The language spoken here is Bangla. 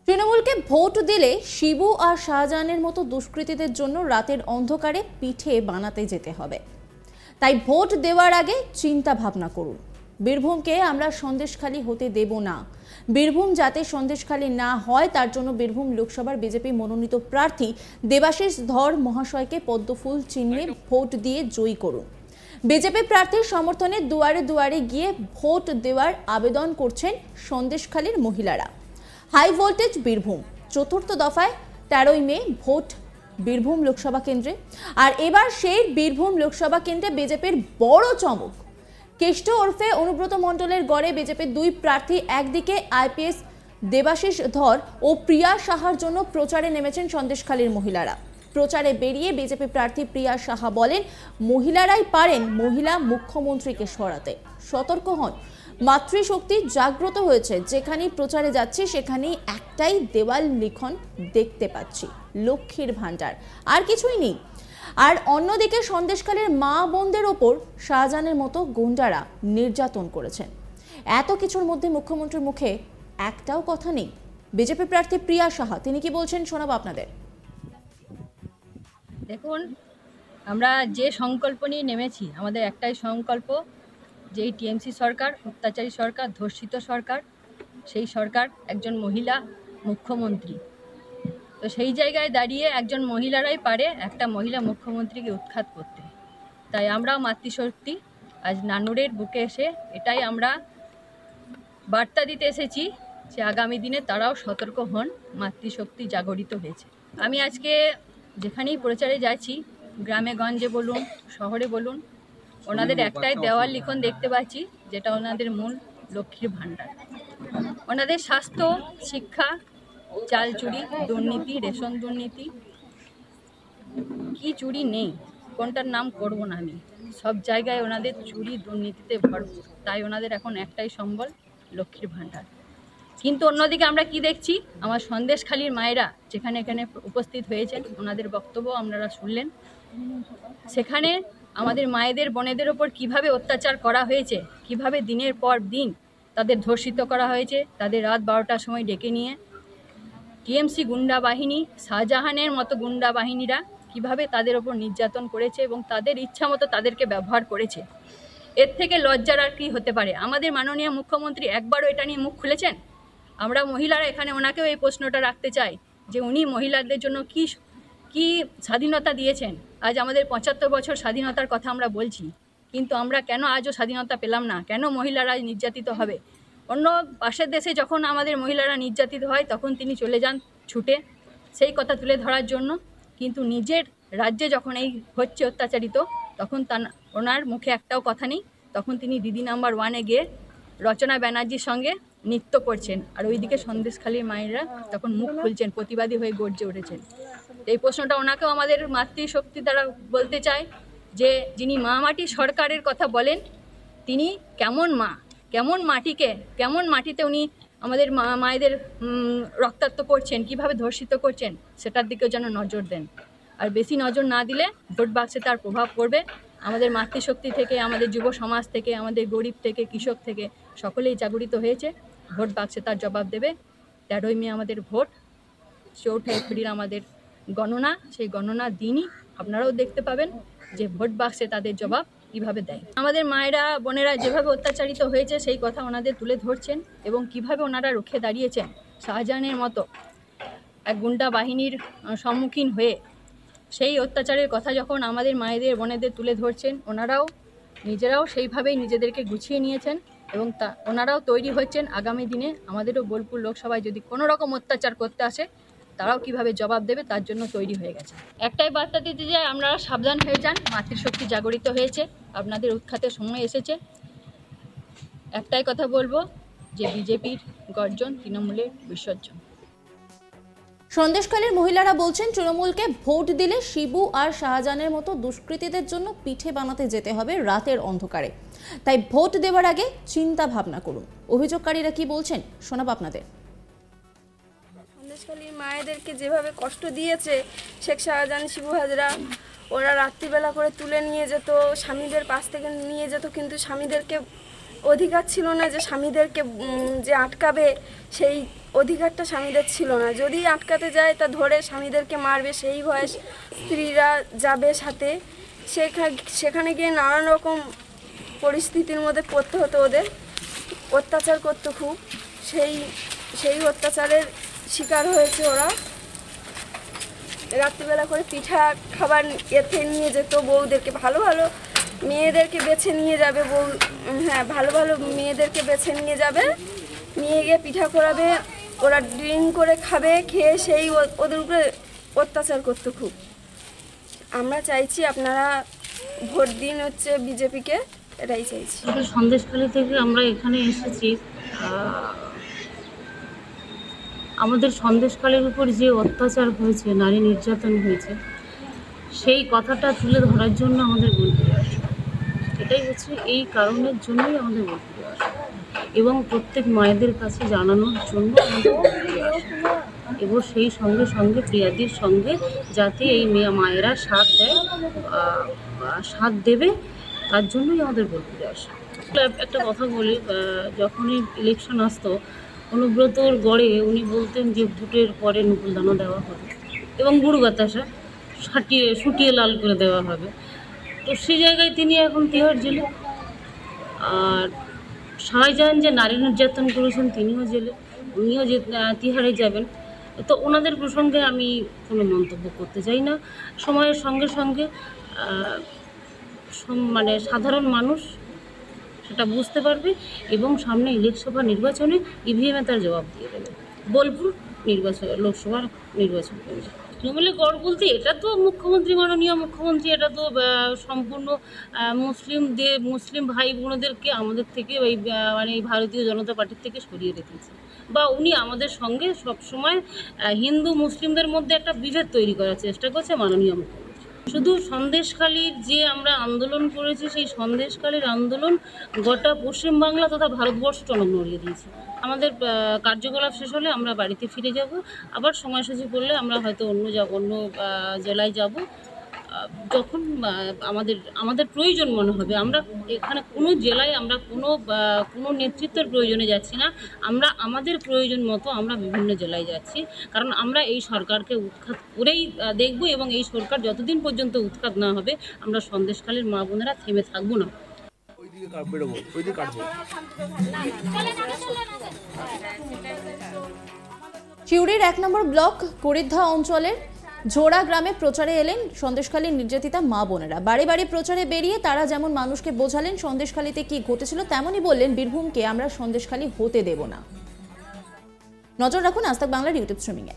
তৃণমূলকে ভোট দিলে শিবু আর শাহজাহানের মতো দুষ্কৃতীদের জন্য রাতের অন্ধকারে পিঠে বানাতে যেতে হবে। তাই ভোট দেওয়ার আগে চিন্তা ভাবনা করুন। বীরভূমকে আমরা সন্দেশখালী হতে দেব না। বীরভূম যাতে সন্দেশখালী না হয় তার জন্য বীরভূম লোকসভার বিজেপি মনোনীত প্রার্থী দেবাশিস ধর মহাশয়কে পদ্মফুল চিহ্নে ভোট দিয়ে জয়ী করুন। বিজেপি প্রার্থীর সমর্থনে দুয়ারে দুয়ারে গিয়ে ভোট দেওয়ার আবেদন করছেন সন্দেশখালীর মহিলারা। হাই ভোল্টেজ বীরভূম চতুর্থ দফায় 13ই মে ভোট বীরভূম লোকসভা কেন্দ্রে। আর এবার সেই বীরভূম লোকসভা কেন্দ্রে বিজেপির বড় চমক। কেষ্ট ওরফে অনুব্রত মণ্ডলের গড়ে বিজেপির দুই প্রার্থী, একদিকে আইপিএস দেবাশিস ধর ও প্রিয়া সাহার জন্য প্রচারে নেমেছেন সন্দেশখালীর মহিলারা। প্রচারে বেরিয়ে বিজেপি প্রার্থী প্রিয়া সাহা বলেন, মহিলারাই পারেন মহিলা মুখ্যমন্ত্রীকে সরাতে। সতর্ক হন, মাতৃশক্তি জাগ্রত হয়েছে। যেখানেই প্রচারে যাচ্ছি সেখানেই একটাই দেওয়াল লিখন দেখতে পাচ্ছি, লক্ষ্মীর ভান্ডার, আর কিছুই নেই। আর অন্যদিকে সন্দেশখালীর মা বোনদের ওপর শাহজাহানের মতো গুন্ডারা নির্যাতন করেছেন। এত কিছুর মধ্যে মুখ্যমন্ত্রীর মুখে একটাও কথা নেই। বিজেপি প্রার্থী প্রিয়া সাহা তিনি কি বলছেন শোনাবো আপনাদের। দেখুন, আমরা যে সংকল্প নিয়ে নেমেছি, আমাদের একটাই সংকল্প যে এই টিএমসি সরকার, অত্যাচারী সরকার, ধর্ষিত সরকার, সেই সরকার একজন মহিলা মুখ্যমন্ত্রী। তো সেই জায়গায় দাঁড়িয়ে একজন মহিলারাই পারে একটা মহিলা মুখ্যমন্ত্রীকে উৎখাত করতে। তাই আমরাও মাতৃশক্তি আজ নানুরের বুকে এসে এটাই আমরা বার্তা দিতে এসেছি যে আগামী দিনে তারাও সতর্ক হন, মাতৃশক্তি জাগরিত হয়েছে। আমি আজকে যেখানেই প্রচারে যাচ্ছি, গ্রামে গঞ্জে বলুন, শহরে বলুন, ওনাদের একটাই দেওয়াল লিখন দেখতে পাচ্ছি, যেটা ওনাদের মূল লক্ষ্মীর ভাণ্ডার। ওনাদের স্বাস্থ্য, শিক্ষা, চাল চুরি, দুর্নীতি, রেশন দুর্নীতি, কি চুরি নেই, কোনটার নাম করব না আমি। সব জায়গায় ওনাদের চুরি দুর্নীতিতে ভরপুর। তাই ওনাদের এখন একটাই সম্বল লক্ষ্মীর ভাণ্ডার। কিন্তু অন্যদিকে আমরা কি দেখছি, আমার সন্দেশখালীর মায়েরা যেখানে এখানে উপস্থিত হয়েছেন, ওনাদের বক্তব্য আপনারা শুনলেন। সেখানে আমাদের মায়েদের বোনেদের ওপর কিভাবে অত্যাচার করা হয়েছে, কিভাবে দিনের পর দিন তাদের ধর্ষিত করা হয়েছে, তাদের রাত 12টার সময় ডেকে নিয়ে টিএমসি গুন্ডা বাহিনী, শাহজাহানের মতো গুন্ডা বাহিনীরা কিভাবে তাদের ওপর নির্যাতন করেছে এবং তাদের ইচ্ছা মতো তাদেরকে ব্যবহার করেছে। এর থেকে লজ্জার আর কি হতে পারে? আমাদের মাননীয় মুখ্যমন্ত্রী একবারও এটা নিয়ে মুখ খুলেছেন? আমরা মহিলারা এখানে ওনাকেও এই প্রশ্নটা রাখতে চাই যে উনি মহিলাদের জন্য কি স্বাধীনতা দিয়েছেন। আজ আমাদের 75 বছর স্বাধীনতার কথা আমরা বলছি, কিন্তু আমরা কেন আজও স্বাধীনতা পেলাম না? কেন মহিলারা নির্যাতিত হবে? অন্য পাশের দেশে যখন আমাদের মহিলারা নির্যাতিত হয় তখন তিনি চলে যান ছুটে সেই কথা তুলে ধরার জন্য, কিন্তু নিজের রাজ্যে যখন এই হচ্ছে অত্যাচারিত তখন ওনার মুখে একটাও কথা নেই। তখন তিনি দিদি নাম্বার 1-এ গিয়ে রচনা ব্যানার্জির সঙ্গে নৃত্য করছেন, আর ওইদিকে সন্দেশখালীর মায়েরা তখন মুখ খুলছেন, প্রতিবাদী হয়ে গর্জে উঠেছেন। এই প্রশ্নটা ওনাকেও আমাদের মাতৃশক্তি দ্বারা বলতে চায় যে যিনি মা মাটি সরকারের কথা বলেন, তিনি কেমন মা, কেমন মাটিকে, কেমন মাটিতে উনি আমাদের মায়েদের রক্তাক্ত করছেন, কিভাবে ধর্ষিত করছেন, সেটার দিকেও যেন নজর দেন। আর বেশি নজর না দিলে ভোট বাক্সে তার প্রভাব পড়বে। আমাদের মাতৃশক্তি থেকে, আমাদের যুব সমাজ থেকে, আমাদের গরিব থেকে, কৃষক থেকে সকলেই জাগরিত হয়েছে। ভোট বাক্সে তার জবাব দেবে। 13ই মে আমাদের ভোট, 4 এপ্রিল আমাদের গণনা। সেই গণনার দিনই আপনারাও দেখতে পাবেন যে ভোট বাক্সে তাদের জবাব কিভাবে দেয়। আমাদের মায়েরা বোনেরা যেভাবে অত্যাচারিত হয়েছে সেই কথা ওনাদের তুলে ধরছেন এবং কিভাবে ওনারা রুখে দাঁড়িয়েছেন শাহজাহানের মতো এক গুন্ডা বাহিনীর সম্মুখীন হয়ে। সেই অত্যাচারের কথা যখন আমাদের মায়েদের বোনেদের তুলে ধরছেন, ওনারাও নিজেরাও সেইভাবেই নিজেদেরকে গুছিয়ে নিয়েছেন এবং ওনারাও তৈরি হচ্ছেন আগামী দিনে আমাদেরও বোলপুর লোকসভায় যদি কোনো রকম অত্যাচার করতে আসে তারাও কিভাবে জবাব দেবে তার জন্য তৈরি হয়ে গেছে। একটাই বার্তা দিতে চাই, আপনারা সাবধান হয়ে যান, মাতৃশক্তি জাগরিত হয়েছে, আপনাদের উৎখাতের সময় এসেছে। একটাই কথা বলবো যে বিজেপির গর্জন, তৃণমূলের বিসর্জন। সন্দেশখালীর মহিলারা বলছেন, তৃণমূলকে ভোট দিলে শিবু আর শাহজাহানের মতো দুষ্কৃতীদের জন্য পিঠে বানাতে যেতে হবে রাতের অন্ধকারে। তাই ভোট দেওয়ার আগে চিন্তা ভাবনা করুন। অভিযোগকারীরা কি বলছেন শোনাবো আপনাদের। সন্দেশখালীর মায়েদেরকে যেভাবে কষ্ট দিয়েছে শেখ শাহজাহান, শিবু হাজরা, ওরা রাত্রিবেলা করে তুলে নিয়ে যেত, স্বামীদের পাশ থেকে নিয়ে যেত, কিন্তু স্বামীদেরকে অধিকার ছিল না যে স্বামীদেরকে যে আটকাবে, সেই অধিকারটা স্বামীদের ছিল না। যদি আটকাতে যায় তা ধরে স্বামীদেরকে মারবে, সেই ভয়ে স্ত্রীরা যাবে সাথে। সেখানে গিয়ে নানান রকম পরিস্থিতির মধ্যে পড়তে হতো, ওদের অত্যাচার করতো খুব। সেই অত্যাচারের শিকার হয়েছে ওরা। রাত্রিবেলা করে পিঠা খাবার এতে নিয়ে যেত বউদেরকে, ভালো ভালো মেয়েদেরকে বেছে নিয়ে যাবে বউ, হ্যাঁ ভালো ভালো মেয়েদেরকে বেছে নিয়ে যাবে, নিয়ে গিয়ে পিঠা করাবে, ওরা ড্রিঙ্ক করে খাবে, খেয়ে সেই ওদের উপরে অত্যাচার করতো খুব। আমরা চাইছি আপনারা ভোট দিন হচ্ছে বিজেপিকে, এটাই চাইছি। সন্দেশখালী থেকে আমরা এখানে এসেছি, আমাদের সন্দেশখালীর উপর যে অত্যাচার হয়েছে, নারী নির্যাতন হয়েছে, সেই কথাটা তুলে ধরার জন্য আমাদের বলতে আসা। এটাই হচ্ছে এই কারণের জন্যই আমাদের বলতে আসা, এবং প্রত্যেক মায়েদের কাছে জানানোর জন্য আমাদের বলতে আসা, এবং সেই সঙ্গে সঙ্গে প্রিয়াদির সঙ্গে যাতে এই মায়েরা সাথ দেবে, তার জন্যই আমাদের বলতে আসা। একটা কথা বলি, যখনই ইলেকশন আসতো অনুব্রতর গড়ে উনি বলতেন যে ভোটের পরে নুপুলদানা দেওয়া হবে এবং গুড় বাতাসা শুটিয়ে লাল করে দেওয়া হবে। তো সেই জায়গায় তিনি এখন তিহার জেলে। আর শাহজাহান যে নারী নির্যাতন করেছেন তিনিও জেলে, উনিও যে তিহারে যাবেন। তো ওনাদের প্রসঙ্গে আমি কোনো মন্তব্য করতে চাই না। সময়ের সঙ্গে সঙ্গে মানে সাধারণ মানুষ সেটা বুঝতে পারবে এবং সামনে লোকসভা নির্বাচনে ইভিএমে তার জবাব দিয়ে দেবে। বোলপুর লোকসভার নির্বাচন কেন্দ্র তৃণমূলের গড় বলতে এটা তো মুখ্যমন্ত্রী, মাননীয় মুখ্যমন্ত্রী, এটা তো সম্পূর্ণ মুসলিম ভাই বোনদেরকে আমাদের থেকে ওই মানে ভারতীয় জনতা পার্টির থেকে সরিয়ে রেখেছে, বা উনি আমাদের সঙ্গে সবসময় হিন্দু মুসলিমদের মধ্যে একটা বিভেদ তৈরি করার চেষ্টা করছে মাননীয় মুখ্যমন্ত্রী। শুধু সন্দেশখালীর যে আমরা আন্দোলন করেছি, সেই সন্দেশখালীর আন্দোলন গোটা পশ্চিমবাংলা তথা ভারতবর্ষ টনক নড়িয়ে দিয়েছে। আমাদের কার্যকলাপ শেষ হলে আমরা বাড়িতে ফিরে যাব, আবার সময়সূচি করলে আমরা হয়তো অন্য জেলায় যাব যখন আমাদের প্রয়োজন মনে হবে। আমরা এখানে কোনো জেলায় আমরা কোনো নেতৃত্বের প্রয়োজনে যাচ্ছি না, আমরা আমাদের প্রয়োজন মতো আমরা বিভিন্ন জেলায় যাচ্ছি, কারণ আমরা এই সরকারকে উৎখাত করেই দেখব, এবং এই সরকার যতদিন পর্যন্ত উৎখাত না হবে আমরা সন্দেশখালীর মা বোনেরা থেমে থাকবো না। সিউড়ির 1 নম্বর ব্লক করিদ্ধা অঞ্চলের ঝোড়া গ্রামে প্রচারে এলেন সন্দেশখালীর নির্যাতিতা মা বোনেরা। বাড়ি বাড়ি প্রচারে বেরিয়ে তারা যেমন মানুষকে বোঝালেন সন্দেশখালীতে কি ঘটেছিল, তেমনই বললেন বীরভূমকে আমরা সন্দেশখালী হতে দেব না। নজর রাখুন আজ তাক বাংলার ইউটিউব স্ট্রিমিংয়ে।